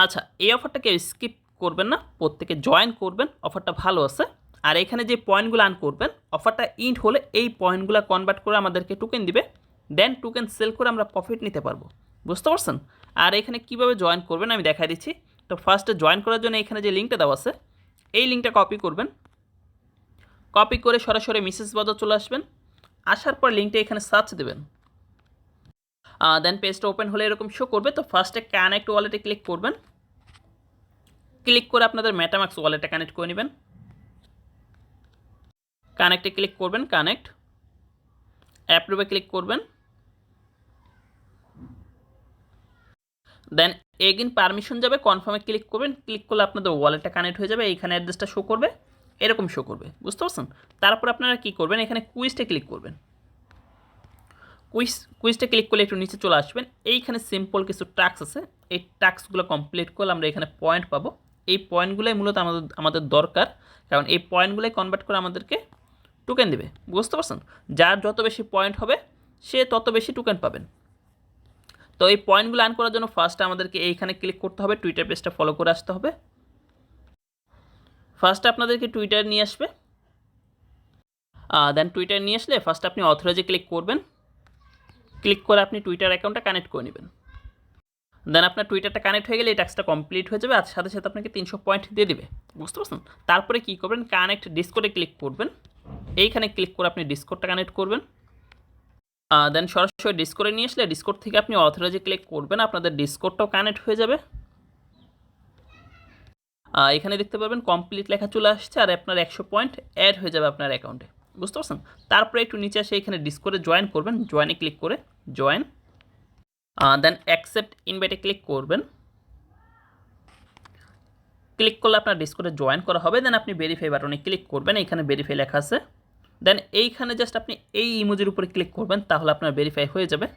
আচ্ছা, এই অফারটা কেউ স্কিপ করবেন না, প্রত্যেকে জয়েন করবেন, অফারটা ভালো আছে। আর এখানে যে পয়েন্টগুলো আর্ন করবেন, অফারটা ইন্ড হলে এই পয়েন্টগুলো কনভার্ট করে আমাদেরকে টোকেন দিবে, দেন টোকেন সেল করে আমরা প্রফিট নিতে পারবো। বুঝতে পারছেন? আর এখানে কীভাবে জয়েন করবেন আমি দেখাই দিচ্ছি। তো ফার্স্টে জয়েন করার জন্য এখানে যে লিঙ্কটা দেওয়া আছে, এই লিঙ্কটা কপি করবেন। কপি করে সরাসরি মেসেজ বক্সে চলে আসবেন। আসার পর লিঙ্কটা এখানে সার্চ দেবেন। দেন পেজটা ওপেন হলে এরকম শো করবে। তো ফার্স্টে কানেক্ট ওয়ালেটে ক্লিক করবেন। ক্লিক করে আপনাদের মেটামাক্স ওয়ালেটে কানেক্ট করে নেবেন। কানেক্টে ক্লিক করবেন, কানেক্ট, অ্যাপ্রুভে ক্লিক করবেন। দেন এগেইন পারমিশন যাবে, কনফার্মে ক্লিক করবেন। ক্লিক করলে আপনাদের ওয়ালেটটা কানেক্ট হয়ে যাবে। এইখানে অ্যাড্রেসটা শো করবে, এরকম শো করবে। বুঝতে পারছেন? তারপর আপনারা কী করবেন, এখানে কুইজটা ক্লিক করবেন। কুইজটা ক্লিক করলে একটু নিচে চলে আসবেন। এইখানে সিম্পল কিছু টাস্ক আছে, এই টাস্কগুলো কমপ্লিট করলে আমরা এখানে পয়েন্ট পাবো। এই পয়েন্টগুলোই মূলত আমাদের দরকার, কারণ এই পয়েন্টগুলোই কনভার্ট করে আমাদেরকে টোকেন দেবে। বুঝতে পারছেন? যার যত বেশি পয়েন্ট হবে সে তত বেশি টোকেন পাবেন। তো এই পয়েন্টগুলো আর্ন করার জন্য ফার্স্টে আমাদেরকে এইখানে ক্লিক করতে হবে, টুইটার পেজটা ফলো করে আসতে হবে। ফার্স্টে আপনাদেরকে টুইটার নিয়ে আসবে। দেন টুইটার নিয়ে আসলে ফার্স্ট আপনি অথরাইজে ক্লিক করবেন। ক্লিক করে আপনি টুইটার অ্যাকাউন্টটা কানেক্ট করে নেবেন। দেন আপনার টুইটারটা কানেক্ট হয়ে গেলে এই টাস্কটা কমপ্লিট হয়ে যাবে, আর সাথে সাথে আপনাকে 300 পয়েন্ট দিয়ে দিবে। বুঝতে পারছেন? তারপরে কী করবেন, কানেক্ট ডিসকোডে ক্লিক করবেন। এইখানে ক্লিক করে আপনি ডিসকোডটা কানেক্ট করবেন। দেন সরাসরি ডিসকোডে নিয়ে আসলে ডিসকোড থেকে আপনি অথরাইজে ক্লিক করবেন, আপনাদের ডিসকোডটাও কানেক্ট হয়ে যাবে। এখানে দেখতে পাবেন কমপ্লিট লেখা চলে আসছে, আর আপনার 100 পয়েন্ট অ্যাড হয়ে যাবে আপনার অ্যাকাউন্টে। বুঝতে পারছেন? তারপরে একটু নিচে আসে এখানে ডিসকোডে জয়েন করবেন, জয়েনে ক্লিক করে জয়েন। দেন অ্যাকসেপ্ট ইনভাইটে ক্লিক করবেন। ক্লিক করলে আপনার ডিসকোডে জয়েন করা হবে। দেন আপনি ভেরিফাই বাটনে ক্লিক করবেন, এইখানে ভেরিফাই লেখা আছে। দেন এইখানে জাস্ট আপনি এই ইমোজির উপরে ক্লিক করবেন, তাহলে আপনার ভেরিফাই হয়ে যাবে।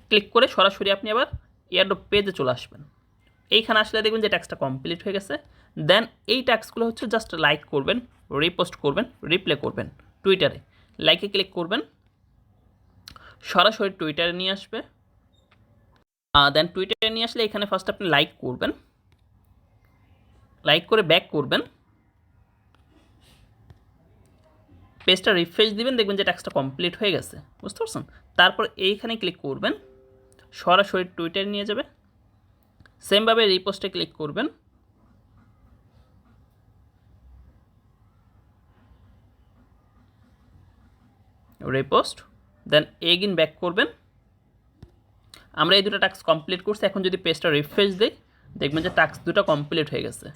ক্লিক করে সরাসরি আপনি আবার এয়ারড্রপ পেজে চলে আসবেন। এইখানে আসলে দেখবেন যে ট্যাক্সটা কমপ্লিট হয়ে গেছে। দেন এই ট্যাক্সগুলো হচ্ছে জাস্ট লাইক করবেন, রিপোস্ট করবেন, রিপ্লে করবেন। টুইটারে লাইকে ক্লিক করবেন, সরাসরি টুইটারে নিয়ে আসবে। দেন টুইটারে নিয়ে আসলে এখানে ফার্স্ট আপনি লাইক করবেন, লাইক করে ব্যাক করবেন, পেজটা রিফ্রেশ দিবেন, দেখবেন যে ট্যাক্সটা কমপ্লিট হয়ে গেছে। বুঝতে পারছেন? তারপর এইখানে ক্লিক করবেন, সরাসরি টুইটারে নিয়ে যাবে। সেমভাবে রিপোস্টে ক্লিক করবেন, রিপোস্ট, দেন এগেইন ব্যাক করবেন। আমরা এই দুটো টাস্ক কমপ্লিট করছি। এখন যদি পেজটা রিফ্রেশ দিই, দেখবেন যে টাস্ক দুটো কমপ্লিট হয়ে গেছে।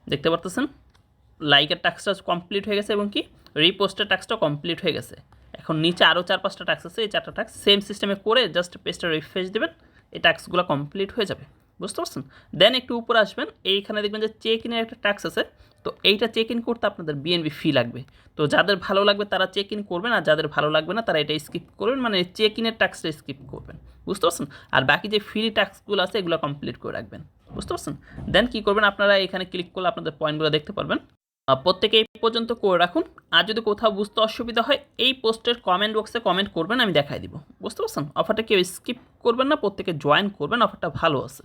দেখতে পারতেছেন লাইকের টাস্কটা কমপ্লিট হয়ে গেছে এবং কি রিপোস্টের টাস্কটা কমপ্লিট হয়ে গেছে। এখন নিচে আরও 4-5টা টাস্ক আছে, এই 4টা টাস্ক সেম সিস্টেমে করে জাস্ট পেজটা রিফ্রেশ দেবেন, এই টাস্কগুলো কমপ্লিট হয়ে যাবে। বুঝতে পারছেন? দেন একটু উপরে আসবেন, এইখানে দেখবেন যে চেক ইনের একটা টাস্ক আছে। তো এইটা চেক ইন করতে আপনাদের বিএনবি ফি লাগবে। তো যাদের ভালো লাগবে তারা চেক ইন করবেন, আর যাদের ভালো লাগবে না তারা এটা স্কিপ করবেন, মানে চেক ইনের টাস্কটা স্কিপ করবেন। বুঝতে পারছেন? আর বাকি যে ফ্রি টাস্কগুলো আছে এগুলো কমপ্লিট করে রাখবেন। বুঝতে পারছেন? দেন কী করবেন, আপনারা এখানে ক্লিক করলে আপনাদের পয়েন্টগুলো দেখতে পারবেন। প্রত্যেকে এই পর্যন্ত করে রাখুন। আর যদি কোথাও বুঝতে অসুবিধা হয় এই পোস্টের কমেন্ট বক্সে কমেন্ট করবেন, আমি দেখাই দিব। বুঝতে পারছেন? অফারটা কেউ স্কিপ করবেন না, প্রত্যেকে জয়েন করবেন, অফারটা ভালো আছে।